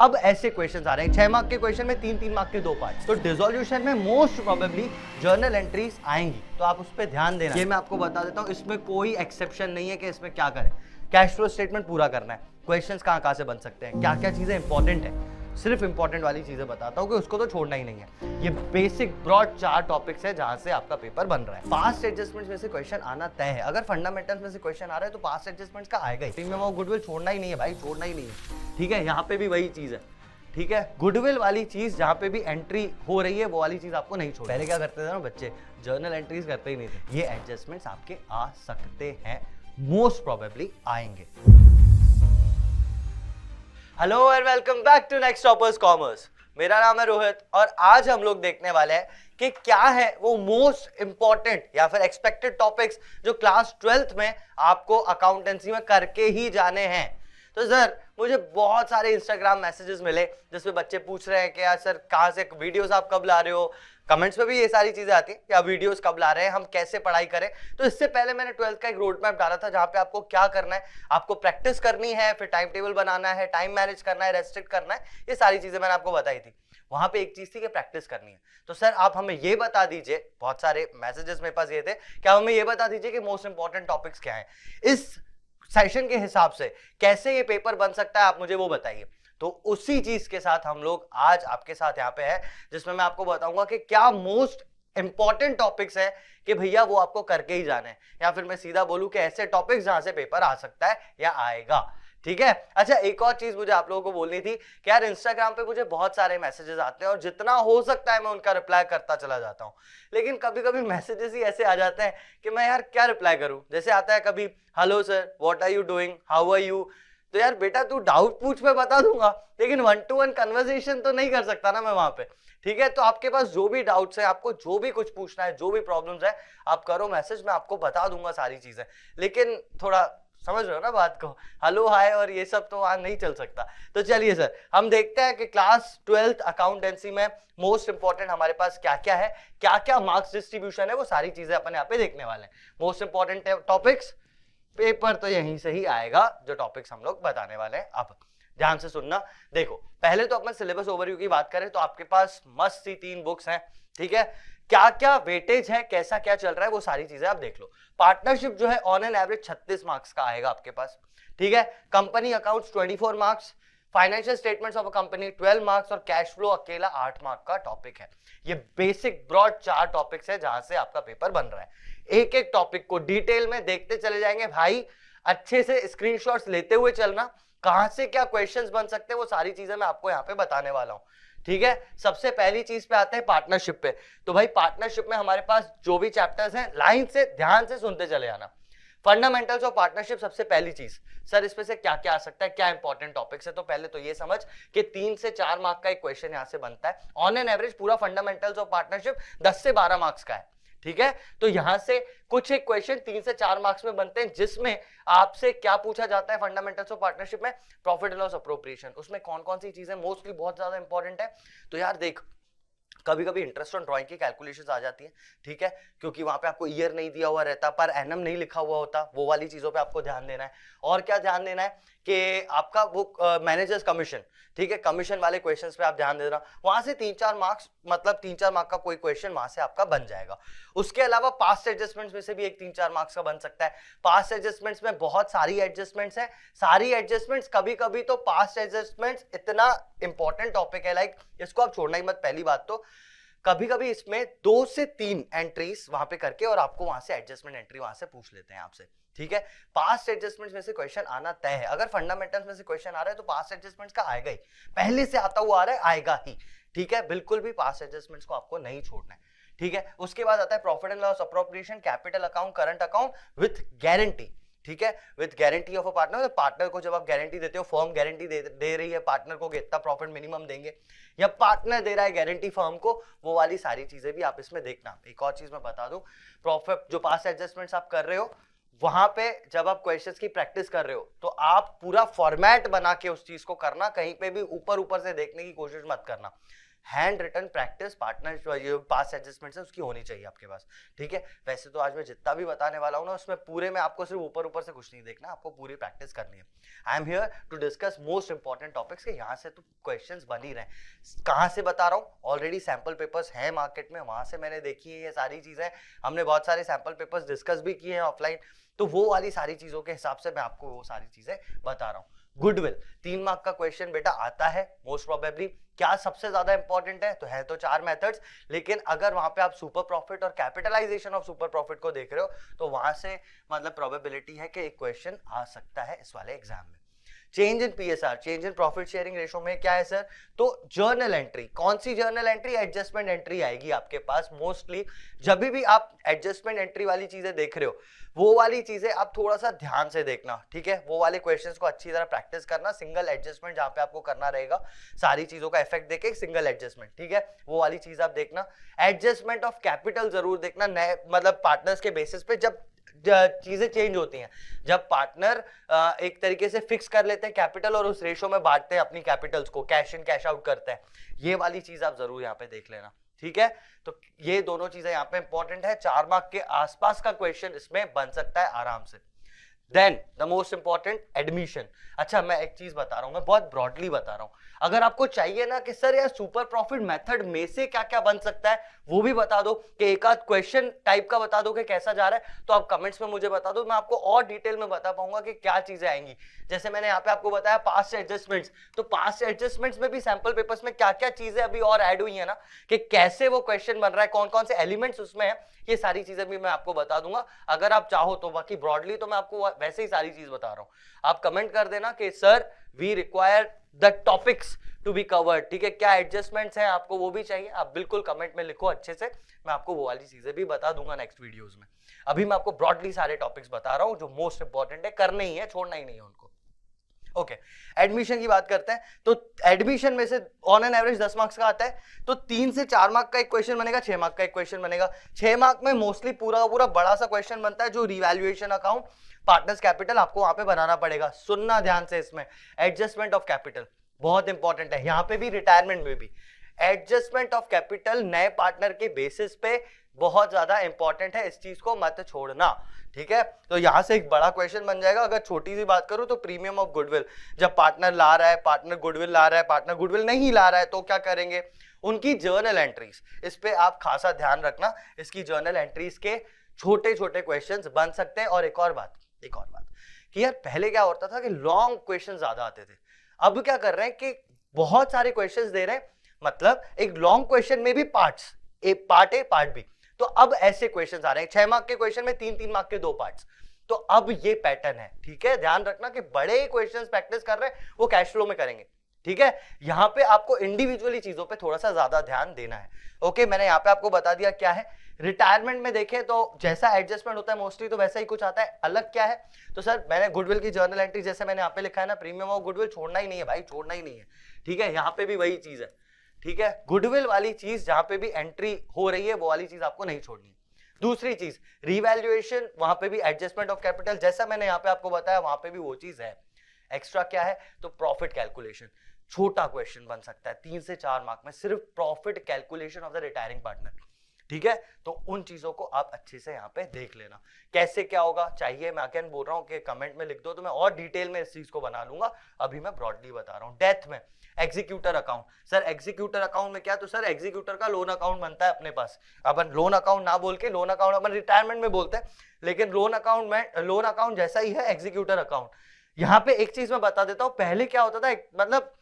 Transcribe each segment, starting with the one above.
अब ऐसे क्वेश्चन आ रहे हैं 6 मार्क के क्वेश्चन में 3-3 मार्क के 2 पार्ट, तो डिसोल्यूशन में मोस्ट प्रोबेबली जर्नल एंट्रीज आएंगी, तो आप उस पर ध्यान देना। ये मैं आपको बता देता हूँ, इसमें कोई एक्सेप्शन नहीं है कि इसमें क्या करें। कैश फ्लो स्टेटमेंट पूरा करना है, क्वेश्चंस कहाँ से बन सकते हैं, क्या क्या चीजें इंपॉर्टेंट है, सिर्फ इंपॉर्टेंट वाली चीजें बताता हूँ कि उसको तो छोड़ना ही नहीं है। ये बेसिक ब्रॉड 4 टॉपिक्स है जहां से आपका पेपर बन रहा है। पास्ट एडजस्टमेंट्स में से क्वेश्चन आना तय है। अगर फंडामेंटल्स में से क्वेश्चन आ रहा है तो पास्ट एडजस्टमेंट्स का आएगा ही। प्रीमियम और गुडविल छोड़ना ही नहीं है भाई, छोड़ना ही नहीं है, ठीक है। यहाँ पे भी वही चीज है, ठीक है। गुडविल वाली चीज जहाँ पे भी एंट्री हो रही है वो वाली चीज आपको नहीं छोड़। पहले क्या करते थे ना बच्चे, जर्नल एंट्रीज करते ही नहीं थे। ये एडजस्टमेंट्स आपके आ सकते हैं, मोस्ट प्रोबेबली आएंगे। Hello and welcome back to next toppers commerce. मेरा नाम है रोहित और आज हम लोग देखने वाले हैं कि क्या है वो मोस्ट इंपॉर्टेंट या फिर एक्सपेक्टेड टॉपिक्स जो क्लास 12th में आपको अकाउंटेंसी में करके ही जाने हैं। तो सर मुझे बहुत सारे इंस्टाग्राम मैसेजेस मिले जिसमें बच्चे पूछ रहे हैं कि यार सर कहाँ से वीडियोस आप कब ला रहे हो। कमेंट्स में भी ये सारी चीजें आती हैं कि आप वीडियोस कब ला रहे हैं, हम कैसे पढ़ाई करें। तो इससे पहले मैंने 12th का एक रोड मैप डाला था जहां पे आपको क्या करना है, आपको प्रैक्टिस करनी है, फिर टाइम टेबल बनाना है, टाइम मैनेज करना है, रेस्ट्रिक्ट करना है, ये सारी चीजें मैंने आपको बताई थी। वहां पे एक चीज थी कि प्रैक्टिस करनी है। तो सर आप हमें ये बता दीजिए, बहुत सारे मैसेजेस मेरे पास ये थे कि आप हमें ये बता दीजिए कि मोस्ट इंपॉर्टेंट टॉपिक्स क्या है इस सेशन के हिसाब से, कैसे ये पेपर बन सकता है, आप मुझे वो बताइए। तो उसी चीज के साथ हम लोग आज आपके साथ यहाँ पे है, जिसमें मैं आपको बताऊंगा कि क्या मोस्ट इंपॉर्टेंट टॉपिक्स है कि भैया वो आपको करके ही जाने हैं, या फिर मैं सीधा बोलूं कि ऐसे टॉपिक्स जहां से पेपर आ सकता है या आएगा, ठीक है। अच्छा एक और चीज मुझे आप लोगों को बोलनी थी कि यार इंस्टाग्राम पे मुझे बहुत सारे मैसेजेस आते हैं और जितना हो सकता है मैं उनका रिप्लाई करता चला जाता हूं, लेकिन कभी कभी मैसेजेस ही ऐसे आ जाते हैं कि मैं यार क्या रिप्लाई करूं। जैसे आता है कभी hello sir what are you doing, how are you. तो यार बेटा तू डाउट पूछ, मैं बता दूंगा, लेकिन 1-to-1 कन्वर्सेशन तो नहीं कर सकता ना मैं वहां पे, ठीक है। तो आपके पास जो भी डाउट्स है, आपको जो भी कुछ पूछना है, जो भी प्रॉब्लम्स है, आप करो मैसेज, मैं आपको बता दूंगा सारी चीजें। लेकिन थोड़ा समझ रहे हो ना बात को, हेलो हाय और ये सब तो वहां नहीं चल सकता। तो चलिए सर हम देखते हैं कि क्लास 12th अकाउंटेंसी में मोस्ट इंपॉर्टेंट हमारे पास क्या क्या है, क्या क्या मार्क्स डिस्ट्रीब्यूशन है, वो सारी चीजें अपन यहाँ पे देखने वाले हैं। मोस्ट इंपॉर्टेंट टॉपिक्स, पेपर तो यहीं से ही आएगा जो टॉपिक्स हम लोग बताने वाले हैं। अब ध्यान से सुनना। देखो पहले तो अपन सिलेबस ओवरव्यू की बात करें तो आपके पास मस्त सी 3 बुक्स हैं, ठीक है। क्या क्या वेटेज है, कैसा क्या चल रहा है, वो सारी चीजें आप देख लो। पार्टनरशिप जो है ऑन एन एवरेज 36 मार्क्स का आएगा आपके पास, ठीक है। Company accounts 24 marks, financial statements of a company 12 marks और कैश फ्लो अकेला 8 मार्क का टॉपिक है। ये बेसिक ब्रॉड 4 टॉपिक्स है जहां से आपका पेपर बन रहा है। एक एक टॉपिक को डिटेल में देखते चले जाएंगे भाई, अच्छे से स्क्रीनशॉट्स लेते हुए चलना, कहां से क्या क्वेश्चंस बन सकते हैं वो सारी चीजें मैं आपको यहाँ पे बताने वाला हूं, ठीक है। सबसे पहली चीज पे आते हैं पार्टनरशिप पे। तो भाई पार्टनरशिप में हमारे पास जो भी चैप्टर्स हैं लाइन से ध्यान से सुनते चले आना। फंडामेंटल्स ऑफ पार्टनरशिप सबसे पहली चीज, सर इसमें से क्या क्या आ सकता है, क्या इंपॉर्टेंट टॉपिक्स है। तो पहले तो ये समझ कि 3 से 4 मार्क का एक क्वेश्चन यहां से बनता है। ऑन एन एवरेज पूरा फंडामेंटल्स ऑफ पार्टनरशिप 10 से 12 मार्क्स का है, ठीक है। तो यहां से कुछ एक क्वेश्चन 3 से 4 मार्क्स में बनते हैं, जिसमें आपसे क्या पूछा जाता है फंडामेंटल्स ऑफ पार्टनरशिप में, प्रॉफिट एंड लॉस अप्रोप्रिएशन। उसमें कौन कौन सी चीजें मोस्टली बहुत ज्यादा इंपॉर्टेंट है। तो यार देख कभी कभी इंटरेस्ट ऑन ड्राइंग की कैलकुलेशंस आ जाती है, ठीक है, क्योंकि वहां पे आपको ईयर नहीं दिया हुआ रहता, पर एनम नहीं लिखा हुआ होता, वो वाली चीजों पे आपको ध्यान देना है। और क्या ध्यान देना है कि आपका वो मैनेजर्स कमीशन, ठीक है, कमीशन वाले क्वेश्चंस पे आप ध्यान दे रहा, वहां से 3-4 मार्क्स, मतलब 3-4 मार्क का कोई क्वेश्चन वहां से आपका बन जाएगा। उसके अलावा पास्ट एडजस्टमेंट्स में से भी एक 3-4 मार्क्स का बन सकता है। पास्ट एडजस्टमेंट्स में बहुत सारी एडजस्टमेंट्स है, सारी एडजस्टमेंट्स, कभी कभी तो पास्ट एडजस्टमेंट्स इतना इंपॉर्टेंट टॉपिक है, लाइक इसको आप छोड़ना ही मत। पहली बात तो कभी कभी इसमें 2 से 3 एंट्रीज वहां पे करके और आपको वहां से एडजस्टमेंट एंट्री वहां से पूछ लेते हैं आपसे, ठीक है। पास्ट एडजस्टमेंट्स में से क्वेश्चन आना तय है। अगर फंडामेंटल्स में से क्वेश्चन आ रहा है तो पास्ट एडजस्टमेंट्स का आएगा ही, पहले से आता हुआ आ रहा है, आएगा ही, ठीक है। बिल्कुल भी पास्ट एडजस्टमेंट्स को आपको नहीं छोड़ना है, ठीक है। उसके बाद आता है profit and loss appropriation, capital account, current account with guarantee, ठीक है, with guarantee of a partner. Partner को जब आप गारंटी देते हो, फर्म गारंटी दे रही है पार्टनर को कि इतना प्रॉफिट मिनिमम देंगे, या पार्टनर दे रहा है गारंटी फर्म को, वो वाली सारी चीजें भी आप इसमें देखना। एक और चीज मैं बता दूं, प्रॉफिट जो पास्ट एडजस्टमेंट्स आप कर रहे हो वहां पे जब आप क्वेश्चंस की प्रैक्टिस कर रहे हो तो आप पूरा फॉर्मेट बना के उस चीज को करना, कहीं पे भी ऊपर ऊपर से देखने की कोशिश मत करना। हैंड रिटन प्रैक्टिस पार्टनर पास एडजस्टमेंट है उसकी होनी चाहिए आपके पास, ठीक है। वैसे तो आज मैं जितना भी बताने वाला हूँ ना उसमें पूरे में आपको सिर्फ ऊपर ऊपर से कुछ नहीं देखना, आपको पूरी प्रैक्टिस करनी है। I am here to discuss most important topics के यहाँ से तो क्वेश्चंस बन ही रहे हैं। कहाँ से बता रहा हूँ, ऑलरेडी सैंपल पेपर्स हैं मार्केट में, वहां से मैंने देखी है ये सारी चीजें, हमने बहुत सारे सैंपल पेपर्स डिस्कस भी किए हैं ऑफलाइन, तो वो वाली सारी चीजों के हिसाब से मैं आपको वो सारी चीजें बता रहा हूँ। गुडविल 3 मार्क का क्वेश्चन बेटा आता है मोस्ट प्रोबेबली। क्या सबसे ज्यादा इंपॉर्टेंट है, तो है तो 4 मेथड्स, लेकिन अगर वहां पे आप सुपर प्रॉफिट और कैपिटलाइजेशन ऑफ सुपर प्रॉफिट को देख रहे हो तो वहां से मतलब प्रोबेबिलिटी है कि एक क्वेश्चन आ सकता है इस वाले एग्जाम में। Change in PSR, change in profit sharing ratio में क्या है सर, तो जर्नल एंट्री, कौन सी जर्नल एंट्री, एडजस्टमेंट एंट्री आएगी आपके पास मोस्टली। जब भी आप एडजस्टमेंट एंट्री वाली चीजें देख रहे हो वो वाली चीजें आप थोड़ा सा ध्यान से देखना, ठीक है। वो वाले क्वेश्चंस को अच्छी तरह प्रैक्टिस करना, सिंगल एडजस्टमेंट जहां पे आपको करना रहेगा, सारी चीजों का इफेक्ट देके सिंगल एडजस्टमेंट, ठीक है, वो वाली चीज आप देखना। एडजस्टमेंट ऑफ कैपिटल जरूर देखना, नए मतलब पार्टनर्स के बेसिस पे जब चीजें चेंज होती हैं, जब पार्टनर एक तरीके से फिक्स कर लेते हैं कैपिटल और उस रेशो में बांटते हैं अपनी कैपिटल्स को, कैश इन कैश आउट करते हैं, ये वाली चीज आप जरूर यहाँ पे देख लेना, ठीक है। तो ये दोनों चीजें यहाँ पे इंपॉर्टेंट है, 4 मार्क के आसपास का क्वेश्चन इसमें बन सकता है आराम से। Then the most important admission. अच्छा मैं एक चीज बता रहा हूं, मैं बहुत ब्रॉडली बता रहा हूं, अगर आपको चाहिए ना कि सर यार सुपर प्रॉफिट मेथड में से क्या क्या बन सकता है वो भी बता दो, कि एक आध क्वेश्चन टाइप का बता दो कि कैसा जा रहा है, तो आप कमेंट्स में मुझे बता दो, मैं आपको और डिटेल में बता पाऊंगा कि क्या चीजें आएंगी। जैसे मैंने यहाँ पे आपको बताया पास्ट एडजस्टमेंट्स, तो पास्ट एडजस्टमेंट्स में भी सैंपल पेपर्स में क्या क्या चीजें अभी और ऐड हुई है ना, कि कैसे वो क्वेश्चन बन रहा है, कौन कौन से एलिमेंट्स उसमें है, ये सारी चीजें भी मैं आपको बता दूंगा अगर आप चाहो तो। बाकी ब्रॉडली तो मैं आपको वैसे ही सारी चीज बता रहा हूं, आप कमेंट कर देना कि sir we require the topics to be covered, ठीक है, क्या एडजस्टमेंट्स हैं आपको वो भी चाहिए, आप बिल्कुल कमेंट में लिखो अच्छे से, मैं आपको वो वाली चीजें भी बता दूंगा नेक्स्ट वीडियोस में। अभी मैं आपको ब्रॉडली सारे टॉपिक्स बता रहा हूं जो मोस्ट इंपॉर्टेंट है, करने ही है, छोड़ना ही नहीं है उनको। ओके, एडमिशन की बात करते हैं, तो एडमिशन में से ऑन एन एवरेज 10 मार्क्स का आता है, तो 3 से 4 मार्क का एक क्वेश्चन बनेगा, 6 मार्क का एक क्वेश्चन बनेगा। 6 मार्क में मोस्टली पूरा पूरा बड़ा सा क्वेश्चन बनता है जो रिवैल्यूएशन अकाउंट, पार्टनर्स कैपिटल आपको वहां पे बनाना पड़ेगा, सुनना ध्यान से इसमें। एडजस्टमेंट ऑफ कैपिटल बहुत इंपॉर्टेंट है, यहां पे भी रिटायरमेंट में भी एडजस्टमेंट ऑफ कैपिटल नए पार्टनर के बेसिस पे बहुत ज्यादा इंपॉर्टेंट है, इस चीज को मत छोड़ना, ठीक है। तो यहां से एक बड़ा क्वेश्चन बन जाएगा। अगर छोटी सी बात करूं तो प्रीमियम ऑफ गुडविल, जब पार्टनर ला रहा है, पार्टनर गुडविल ला रहा है, पार्टनर गुडविल नहीं ला रहा है, तो क्या करेंगे, उनकी जर्नल एंट्रीज, इस पे आप खासा ध्यान रखना, इसकी जर्नल एंट्रीज के छोटे छोटे क्वेश्चंस बन सकते हैं। और एक और बात कि यार पहले क्या होता था कि लॉन्ग क्वेश्चन ज्यादा आते थे, अब क्या कर रहे हैं कि बहुत सारे क्वेश्चंस दे रहे हैं, मतलब एक लॉन्ग क्वेश्चन में भी पार्ट्स, एक पार्ट ए पार्ट बी, तो अब ऐसे क्वेश्चंस आ रहे हैं 6 मार्क के क्वेश्चन में 3-3 मार्क के 2 पार्ट्स, तो अब ये पैटर्न है, ठीक है। ध्यान रखना कि बड़े क्वेश्चंस प्रैक्टिस कर रहे हैं वो कैश फ्लो में करेंगे, ठीक है। यहां पे आपको इंडिविजुअली चीजों पे थोड़ा सा ज्यादा ध्यान देना है। ओके, मैंने यहाँ पे आपको बता दिया क्या है। रिटायरमेंट में देखें तो जैसा एडजस्टमेंट होता है मोस्टली तो वैसा ही कुछ आता है, अलग क्या है, तो सर मैंने गुडविल की जर्नल एंट्री जैसे मैंने यहाँ पे लिखा है ना, प्रीमियम ऑफ गुडविल छोड़ना ही नहीं है भाई, छोड़ना ही नहीं है, ठीक है। यहाँ पे भी वही चीज है, ठीक है, गुडविल वाली चीज जहां पे भी एंट्री हो रही है वो वाली चीज आपको नहीं छोड़नी है। दूसरी चीज रिवैल्यूएशन, वहां पे भी एडजस्टमेंट ऑफ कैपिटल जैसा मैंने यहाँ पे आपको बताया वहां पे भी वो चीज है। एक्स्ट्रा क्या है, तो प्रॉफिट कैलकुलेशन, छोटा क्वेश्चन बन सकता है 3 से 4 मार्क में, सिर्फ profit calculation of the retiring partner, ठीक है। तो उन चीजों को आप अच्छे से यहाँ पे देख लेना, कैसे क्या होगा चाहिए, मैं अगेन बोल रहा हूँ कि कमेंट में लिख दो तो मैं और डिटेल में इस चीज को बना लूंगा, अभी मैं ब्रॉडली बता रहा हूँ। डेथ में executor account, sir executor account में क्या, तो सर एग्जीक्यूटर का लोन अकाउंट बनता है अपने पास, अपन लोन अकाउंट ना बोल के लोन अकाउंट अपन रिटायरमेंट में बोलते हैं, लेकिन लोन अकाउंट में लोन अकाउंट जैसा ही है एग्जीक्यूटर अकाउंट। यहाँ पे एक चीज मैं बता देता हूँ, पहले क्या होता था, मतलब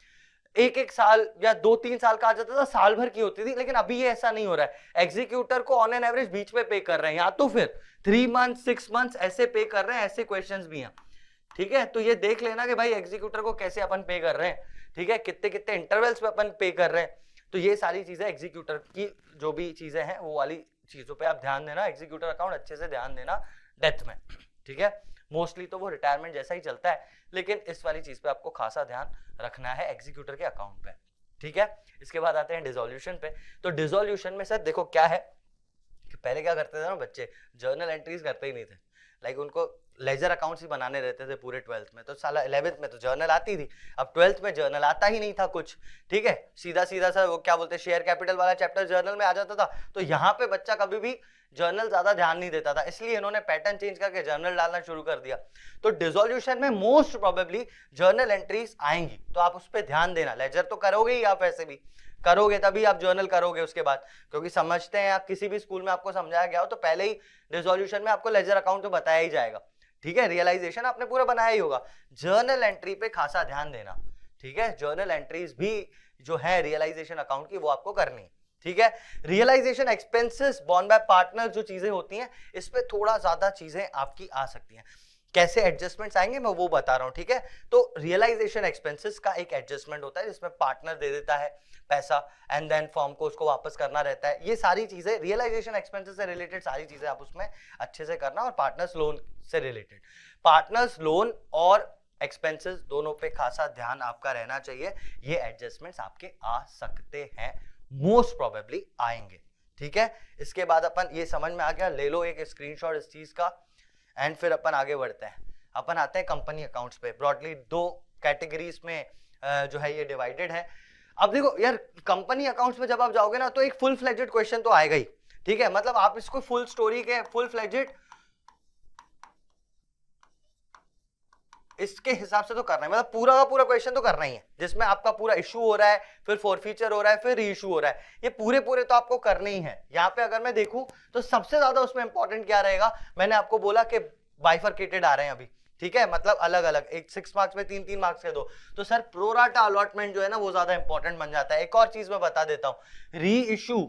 एक साल या 2-3 साल का आ जाता था, साल भर की होती थी, लेकिन अभी ये ऐसा नहीं हो रहा है। एग्जीक्यूटर को ऑन एन एवरेज बीच में पे कर रहे हैं, या तो फिर 3 मंथ 6 मंथ्स ऐसे पे कर रहे हैं, ऐसे क्वेश्चंस भी हैं, ठीक है। तो ये देख लेना कि भाई एग्जीक्यूटर को कैसे अपन पे कर रहे हैं, ठीक है, कितने कितने इंटरवल्स पे अपन पे कर रहे हैं, तो ये सारी चीजें एग्जीक्यूटर की जो भी चीजें हैं वो वाली चीजों पे आप ध्यान देना, एग्जीक्यूटर अकाउंट अच्छे से ध्यान देना डेथ में, ठीक है। मोस्टली तो वो रिटायरमेंट जैसा ही चलता है, लेकिन इस वाली चीज पे आपको खासा ध्यान रखना है एग्जीक्यूटर के अकाउंट पे, ठीक है। इसके बाद आते हैं डिसोल्यूशन पे। तो डिसोल्यूशन में सर देखो क्या है कि पहले क्या करते थे ना बच्चे, जर्नल एंट्रीज करते ही नहीं थे, लाइक उनको लेजर अकाउंट्स ही बनाने रहते थे पूरे 12th में, तो साला 11th में तो जर्नल आती थी, अब 12th में जर्नल आता ही नहीं था कुछ, ठीक है, सीधा सीधा सा वो क्या बोलते हैं शेयर कैपिटल वाला चैप्टर जर्नल में आ जाता था, तो यहाँ पे बच्चा कभी भी जर्नल ज्यादा ध्यान नहीं देता था, इसलिए इन्होंने पैटर्न चेंज करके जर्नल डालना शुरू कर दिया। तो डिसोल्यूशन में मोस्ट प्रोबेबली जर्नल एंट्रीज आएंगी, तो आप उस पर ध्यान देना, लेजर तो करोगे ही आप, ऐसे भी करोगे तभी आप जर्नल करोगे उसके बाद, क्योंकि समझते हैं आप किसी भी स्कूल में आपको समझाया गया हो तो पहले ही डिसोल्यूशन में आपको लेजर अकाउंट तो बताया ही जाएगा, ठीक है, रियलाइजेशन आपने पूरा बनाया ही होगा, जर्नल एंट्री पे खासा ध्यान देना, ठीक है, जर्नल एंट्रीज भी जो है रियलाइजेशन अकाउंट की वो आपको करनी है, ठीक है। Realisation expenses borne by partner जो चीजें होती हैं इस पे थोड़ा ज्यादा चीजें आपकी आ सकती हैं, कैसे एडजस्टमेंट्स आएंगे मैं वो बता रहा हूं, ठीक है। तो रियलाइजेशन एक्सपेंसेस का एक एडजस्टमेंट होता है जिसमें पार्टनर दे देता है पैसा एंड देन फर्म को उसको वापस करना रहता है, ये सारी चीजें रियलाइजेशन एक्सपेंसेस से रिलेटेड सारी चीजें आप उसमें अच्छे से करना, और पार्टनर्स लोन से रिलेटेड, पार्टनर्स लोन और एक्सपेंसेस दोनों पे खासा ध्यान आपका रहना चाहिए, ये एडजस्टमेंट्स आपके आ सकते हैं, मोस्ट प्रोबेबली आएंगे, ठीक है। इसके बाद अपन ये समझ में आ गया, ले लो एक स्क्रीनशॉट इस चीज का, एंड फिर अपन आगे बढ़ते हैं, अपन आते हैं कंपनी अकाउंट्स पे। ब्रॉडली दो कैटेगरीज में जो है ये डिवाइडेड है। अब देखो यार, कंपनी अकाउंट्स में जब आप जाओगे ना तो एक फुल फ्लेजेड क्वेश्चन तो आएगा ही, ठीक है, मतलब आप इसको फुल स्टोरी के फुल फ्लेजेड इसके हिसाब से तो करना है, मतलब पूरा का पूरा क्वेश्चन तो करना ही है, जिसमें आपका पूरा इशू हो रहा है, फिर फॉरफीचर हो रहा है, फिर री इशू हो रहा है, ये पूरे पूरे तो आपको करने ही है। यहाँ पे अगर मैं देखूं तो सबसे ज्यादा उसमें इंपॉर्टेंट क्या रहेगा, मैंने आपको बोला कि बाइफरकेटेड आ रहे हैं अभी, ठीक है, मतलब अलग अलग, एक 6 मार्क्स में 3-3 मार्क्स के दो, तो सर प्रोराटा अलॉटमेंट जो है ना वो ज्यादा इंपॉर्टेंट बन जाता है। एक और चीज मैं बता देता हूं, री इशू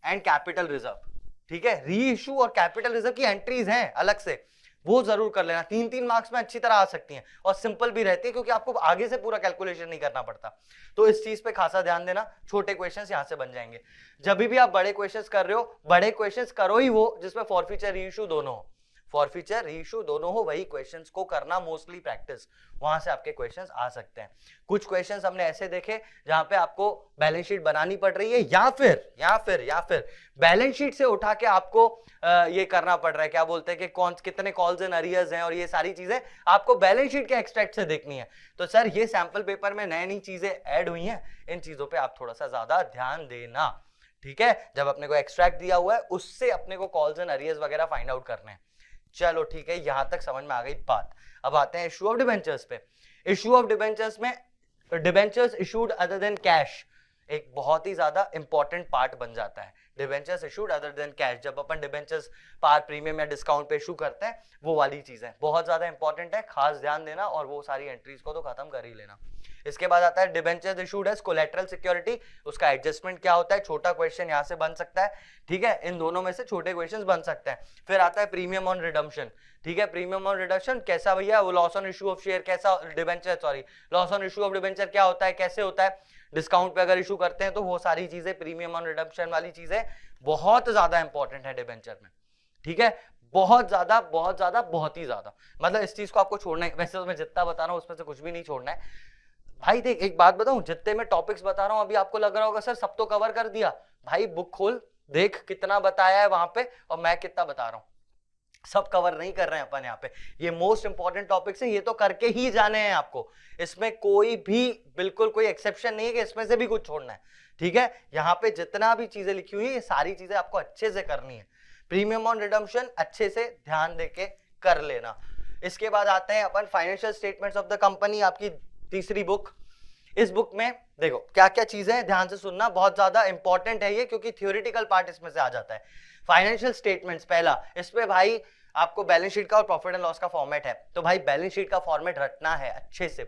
एंड कैपिटल रिजर्व, ठीक है, री इशू और कैपिटल रिजर्व की एंट्रीज हैं अलग से, वो जरूर कर लेना, 3-3 मार्क्स में अच्छी तरह आ सकती हैं और सिंपल भी रहती है क्योंकि आपको आगे से पूरा कैलकुलेशन नहीं करना पड़ता, तो इस चीज पे खासा ध्यान देना, छोटे क्वेश्चंस यहां से बन जाएंगे। जब भी आप बड़े क्वेश्चंस कर रहे हो, बड़े क्वेश्चंस करो ही वो जिसमें फॉरफीचर री इशू दोनों हो, फॉरफीचर री इशू दोनों हो, वही क्वेश्चंस को करना मोस्टली प्रैक्टिस, वहां से आपके क्वेश्चंस आ सकते हैं। कुछ क्वेश्चंस हमने ऐसे देखे जहां पे आपको बैलेंस शीट बनानी पड़ रही है या फिर बैलेंस शीट से उठा के आपको ये करना पड़ रहा है, क्या बोलते हैं कि कौन कितने कॉल्स एंड अरियर्स हैं, और ये सारी चीजें आपको बैलेंस शीट के एक्सट्रैक्ट से देखनी है। तो सर ये सैंपल पेपर में नई नई चीजें ऐड हुई हैं, इन चीजों पे आप थोड़ा सा ज्यादा ध्यान देना, ठीक है। जब अपने को एक्सट्रैक्ट दिया हुआ है उससे अपने को कॉल्स एंड अरियर्स वगैरह फाइंड आउट करने हैं। चलो ठीक है, यहां तक समझ में आ गई बात। अब आते हैं इशू ऑफ डिबेंचर्स पे। इशू ऑफ डिबेंचर्स में debentures issued other than cash एक बहुत ही ज्यादा इंपॉर्टेंट पार्ट बन जाता है। Debentures issued other than cash, जब अपन डिबेंचर्स पार प्रीमियम या डिस्काउंट पे इशू करते हैं, वो वाली चीजें बहुत ज्यादा इंपॉर्टेंट है, खास ध्यान देना, और वो सारी एंट्रीज को तो खत्म कर ही लेना। इसके बाद आता है debentures issued as collateral security, उसका एडजस्टमेंट क्या होता है, छोटा क्वेश्चन यहां से बन सकता है, ठीक है, इन दोनों में से छोटे क्वेश्चंस बन सकते हैं। फिर आता है प्रीमियम ऑन रिडम्पशन, ठीक है, प्रीमियम ऑन रिडम्पशन कैसा भैया, वो loss on issue of share कैसा, debenture sorry loss on issue of debenture क्या होता है, कैसे होता है, डिस्काउंट पे अगर इशू करते हैं तो वो सारी चीजें, प्रीमियम ऑन रिडम्पशन वाली चीजें बहुत ज्यादा इंपॉर्टेंट है डिबेंचर में, ठीक है, बहुत ज्यादा बहुत ही ज्यादा, मतलब इस चीज को आपको छोड़ना है। वैसे तो मैं जितना बता रहा हूं उसमें से कुछ भी नहीं छोड़ना है भाई। देख एक बात बताऊं, जितने मैं टॉपिक्स बता रहा हूं अभी आपको लग रहा होगा सर सब तो कवर कर दिया, भाई बुक खोल देख कितना बताया है वहां पे और मैं कितना बता रहा हूं, सब कवर नहीं कर रहे हैं अपन यहाँ पे, ये मोस्ट इंपॉर्टेंट टॉपिक्स हैं, ये तो करके ही जाने हैं आपको, इसमें कोई भी बिल्कुल कोई एक्सेप्शन नहीं है कि इसमें से भी कुछ छोड़ना है, ठीक है। यहाँ पे जितना भी चीजें लिखी हुई है ये सारी चीजें आपको अच्छे से करनी है, प्रीमियम ऑन रिडम्पशन अच्छे से ध्यान देके कर लेना। इसके बाद आते हैं अपन financial statements of the company, आपकी तीसरी बुक। इस बुक में देखो क्या क्या चीजें, ध्यान से सुनना, बहुत ज्यादा इंपॉर्टेंट है ये क्योंकि थ्योरेटिकल पार्ट इसमें से आ जाता है। फाइनेंशियल स्टेटमेंट्स पहला, इसमें भाई आपको बैलेंस शीट का और प्रॉफिट एंड लॉस का फॉर्मेट है, तो भाई बैलेंस शीट का फॉर्मेट रटना है अच्छे से,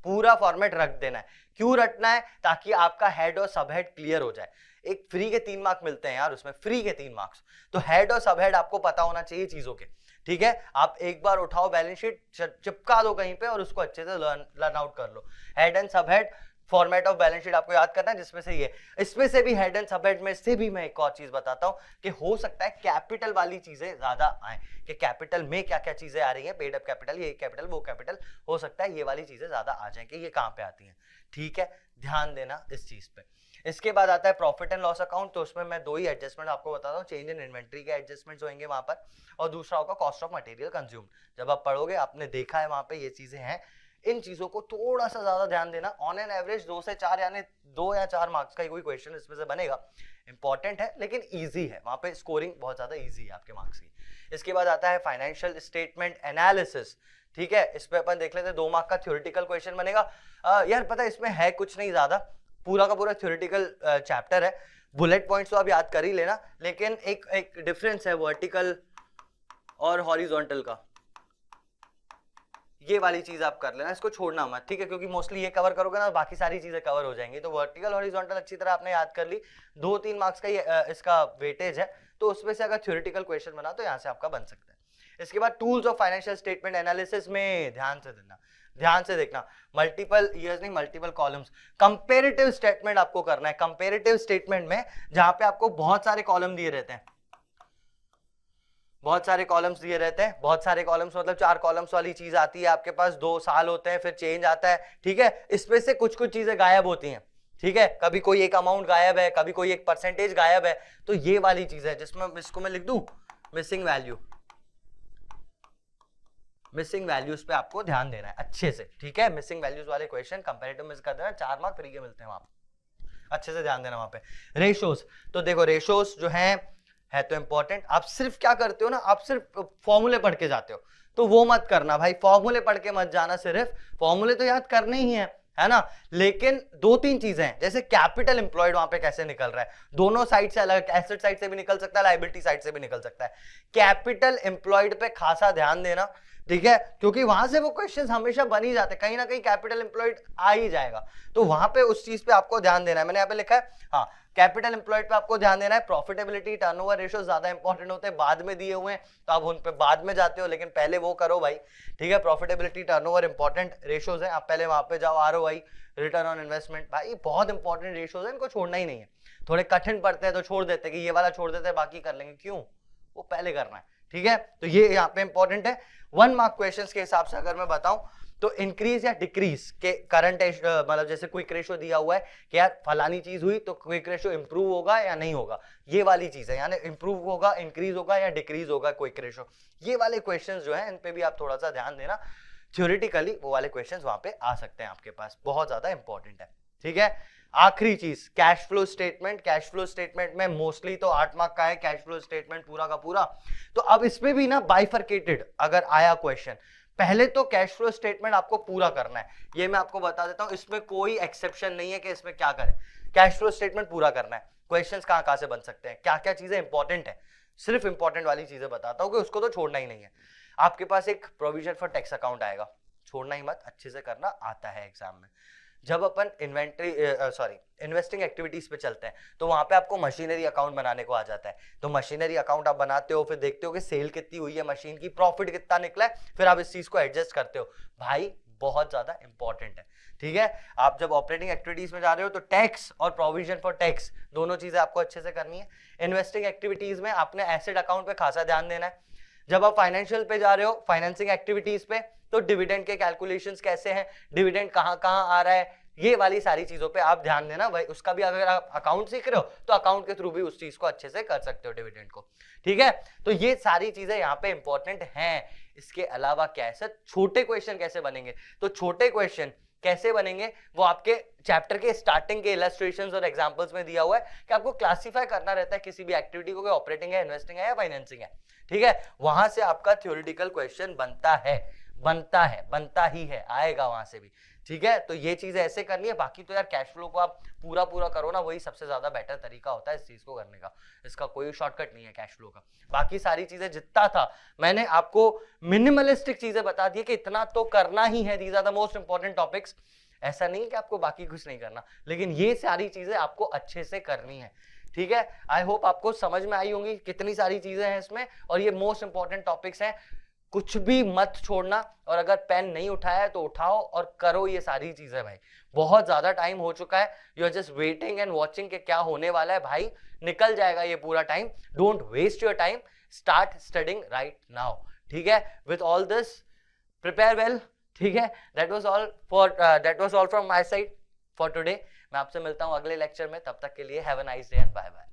पूरा फॉर्मेट रख देना है। क्यों रटना है, ताकि आपका हेड और सब हेड क्लियर हो जाए। एक फ्री के 3 मार्क्स मिलते हैं यार उसमें, फ्री के 3 मार्क्स, तो हेड और सब हेड आपको पता होना चाहिए चीजों के, ठीक है। आप एक बार उठाओ बैलेंस शीट, चिपका दो कहीं पे और उसको अच्छे से लर्न आउट कर लो। हेड एंड सब head format of balance sheet आपको याद करना है, जिसमें से ये, इसमें से भी हेड एंड सब हेड में से भी मैं एक और चीज बताता हूं कि हो सकता है कैपिटल वाली चीजें ज्यादा आए, कि कैपिटल में क्या क्या चीजें आ रही हैं, पेड अप कैपिटल, ये कैपिटल वो कैपिटल, हो सकता है ये वाली चीजें ज्यादा आ जाए कि ये कहां पे आती हैं, ठीक है, ध्यान देना इस चीज पे। इसके बाद आता है प्रॉफिट एंड लॉस अकाउंट, तो उसमें मैं 2 ही एडजस्टमेंट आपको बताता हूँ, चेंज इन इन्वेंट्री के एडजस्टमेंट्स होंगे वहां पर, और दूसरा होगा कॉस्ट ऑफ मटेरियल कंज्यूम। जब आप पढ़ोगे आपने देखा है वहां पे ये चीजें हैं, इन चीजों को थोड़ा सा ज्यादा ध्यान देना। ऑन एन एवरेज 2 से 4 यानी 2 या 4 मार्क्स का कोई क्वेश्चन इसमें से बनेगा, इंपॉर्टेंट है लेकिन इजी है, वहां पे स्कोरिंग बहुत ज्यादा इजी है आपके मार्क्स की। इसके बाद आता है फाइनेंशियल स्टेटमेंट एनालिसिस, ठीक है, इस पे अपन देख लेते हैं 2 मार्क का थ्योरेटिकल क्वेश्चन बनेगा। यार पता है इसमें है कुछ नहीं ज्यादा, पूरा का पूरा थ्योरेटिकल चैप्टर है, बुलेट पॉइंट्स तो आप याद कर ही लेना, लेकिन एक डिफरेंस है वर्टिकल और हॉरिजॉन्टल का, ये वाली चीज आप कर लेना, इसको छोड़ना मत, ठीक है, क्योंकि मोस्टली ये कवर करोगे ना बाकी सारी चीजें कवर हो जाएंगी। तो वर्टिकल हॉरिजॉन्टल अच्छी तरह आपने याद कर ली, 2-3 मार्क्स का ये इसका वेटेज है, तो उसमें से अगर थ्योरेटिकल क्वेश्चन बना तो यहाँ से आपका बन सकता है। इसके बाद tools of financial statement analysis में ध्यान से देना, ध्यान से देखना, मल्टीपल ईयर्स नहीं मल्टीपल कॉलम्स, कंपेरेटिव स्टेटमेंट आपको करना है। कंपेरेटिव स्टेटमेंट में जहां पे आपको बहुत सारे कॉलम दिए रहते हैं, बहुत सारे कॉलम्स दिए रहते हैं, बहुत सारे कॉलम्स मतलब 4 कॉलम्स वाली चीज आती है आपके पास, 2 साल होते हैं फिर चेंज आता है, ठीक है, इसमें से कुछ कुछ चीजें गायब होती हैं, ठीक है, कभी कोई एक अमाउंट गायब है, कभी कोई एक परसेंटेज गायब है, तो ये वाली चीज है जिसमें इसको मैं लिख दूं मिसिंग वैल्यू, मिसिंग वैल्यूज पे आपको ध्यान देना है अच्छे से, ठीक है, मिसिंग वैल्यूज वाले क्वेश्चन कंपैरेटिव में कर देना, 4 मार्क फ्री के मिलते हैं वहां पे, अच्छे से ध्यान देना वहां पे। रेशोस, तो देखो रेशोस जो है तो इंपॉर्टेंट, आप सिर्फ क्या करते हो ना, आप सिर्फ फॉर्मूले पढ़ के जाते हो, तो वो मत करना भाई, फॉर्मूले पढ़ के मत जाना, सिर्फ फॉर्मूले तो याद करने ही है ना, लेकिन 2-3 चीजें हैं, जैसे कैपिटल एम्प्लॉयड वहां पे कैसे निकल रहा है, दोनों साइड से अलग, एसेट साइड से भी निकल सकता है, लायबिलिटी साइड से भी निकल सकता है, कैपिटल एम्प्लॉयड पे खासा ध्यान देना, ठीक है, क्योंकि वहां से वो क्वेश्चंस हमेशा बन ही जाते हैं, कहीं ना कहीं कैपिटल एम्प्लॉयड आ ही जाएगा, तो वहां पे उस चीज पे आपको ध्यान देना है। मैंने यहाँ पे लिखा है, हाँ, कैपिटल एम्प्लॉयड पे आपको ध्यान देना है। प्रॉफिटेबिलिटी टर्नओवर रेशियो ज्यादा इंपॉर्टेंट होते हैं, बाद में दिए हुए हैं तो आप उन पे बाद में जाते हो, लेकिन पहले वो करो भाई, ठीक है, प्रॉफिटेबिलिटी टर्नओवर इंपॉर्टेंट रेशियोज हैं, आप पहले वहां पे जाओ। आरओआई, रिटर्न ऑन इन्वेस्टमेंट, भाई बहुत इंपॉर्टेंट रेशियोज हैं, इनको छोड़ना ही नहीं है, थोड़े कठिन पड़ते हैं तो छोड़ देते हैं कि ये वाला छोड़ देते हैं बाकी कर लेंगे, क्यों, वो पहले करना है, ठीक है, तो ये यहाँ पे इंपॉर्टेंट है। 1 मार्क क्वेश्चंस के हिसाब से अगर मैं बताऊं तो इंक्रीज या डिक्रीज के करंट मतलब जैसे क्विक रेशियो दिया हुआ है कि यार फलानी चीज हुई तो क्विक रेशियो इंप्रूव होगा या नहीं होगा, ये वाली चीज है, यानी इंप्रूव होगा, इंक्रीज होगा या डिक्रीज होगा क्विक रेशियो, ये वाले क्वेश्चंस जो है इन पे भी आप थोड़ा सा ध्यान देना, थ्योरेटिकली वो वाले क्वेश्चंस वहां पे आ सकते हैं आपके पास, बहुत ज्यादा इंपॉर्टेंट है, ठीक है। आखिरी चीज cash flow statement, cash flow statement में मोस्टली तो 8 मार्क का है कैश फ्लो स्टेटमेंट पूरा का पूरा, तो अब इसमें भी ना बाइफरकेटेड अगर आया क्वेश्चन, पहले तो कैश फ्लो स्टेटमेंट आपको पूरा करना है, ये मैं आपको बता देता हूं, इसमें कोई एक्सेप्शन नहीं है कि इसमें क्या करें, कैश फ्लो स्टेटमेंट पूरा करना है। क्वेश्चंस कहां से बन सकते हैं, क्या क्या चीजें इंपॉर्टेंट है, सिर्फ इंपॉर्टेंट वाली चीजें बताता हूं कि उसको तो छोड़ना ही नहीं है। आपके पास एक प्रोविजन फॉर टैक्स अकाउंट आएगा, छोड़ना ही मत, अच्छे से करना, आता है एग्जाम में। जब अपन इन्वेस्टिंग एक्टिविटीज पे चलते हैं तो वहां पे आपको मशीनरी अकाउंट बनाने को आ जाता है, तो मशीनरी अकाउंट आप बनाते हो, फिर देखते हो कि सेल कितनी हुई है मशीन की, प्रॉफिट कितना निकला है, फिर आप इस चीज को एडजस्ट करते हो, भाई बहुत ज्यादा इंपॉर्टेंट है, ठीक है। आप जब ऑपरेटिंग एक्टिविटीज में जा रहे हो तो टैक्स और प्रोविजन फॉर टैक्स दोनों चीजें आपको अच्छे से करनी है। इन्वेस्टिंग एक्टिविटीज में आपने एसेट अकाउंट पे खासा ध्यान देना है। जब आप फाइनेंशियल पे जा रहे हो, फाइनेंसिंग एक्टिविटीज पे, तो डिविडेंड के कैलकुलेशंस कैसे हैं, डिविडेंड कहां कहां आ रहा है, ये वाली सारी चीजों पे आप ध्यान देना भाई, उसका भी अगर आप अकाउंट सीख रहे हो तो अकाउंट के थ्रू भी उस चीज को अच्छे से कर सकते हो, डिविडेंड को, ठीक है। तो ये सारी चीजें यहाँ पे इंपॉर्टेंट हैं। इसके अलावा क्या है सर, छोटे क्वेश्चन कैसे बनेंगे, तो छोटे क्वेश्चन कैसे बनेंगे वो आपके चैप्टर के स्टार्टिंग के इलस्ट्रेशंस और एग्जांपल्स में दिया हुआ है कि आपको क्लासिफाई करना रहता है किसी भी एक्टिविटी को, ऑपरेटिंग है, इन्वेस्टिंग है या फाइनेंसिंग है, ठीक है, वहां से आपका थ्योरेटिकल क्वेश्चन बनता ही है, आएगा वहां से भी, ठीक है। तो ये चीजें ऐसे करनी है, बाकी तो यार कैश फ्लो को आप पूरा करो ना, वही सबसे ज्यादा बेटर तरीका होता है इस चीज को करने का, इसका कोई शॉर्टकट नहीं है कैश फ्लो का। बाकी सारी चीजें जितना था मैंने आपको मिनिमलिस्टिक चीजें बता दी कि इतना तो करना ही है, these are the most important topics, ऐसा नहीं कि आपको बाकी कुछ नहीं करना, लेकिन ये सारी चीजें आपको अच्छे से करनी है, ठीक है। आई होप आपको समझ में आई होंगी कितनी सारी चीजें हैं इसमें, और ये मोस्ट इंपॉर्टेंट टॉपिक्स हैं, कुछ भी मत छोड़ना, और अगर पेन नहीं उठाया है तो उठाओ और करो ये सारी चीजें भाई, बहुत ज्यादा टाइम हो चुका है, you are just waiting and watching कि क्या होने वाला है, भाई निकल जाएगा ये पूरा time, don't waste your time, start studying right now, ठीक है। With all this prepare well, ठीक है, that was all from my side for today. मैं आपसे मिलता हूँ अगले लेक्चर में, तब तक के लिए have a nice day and bye bye.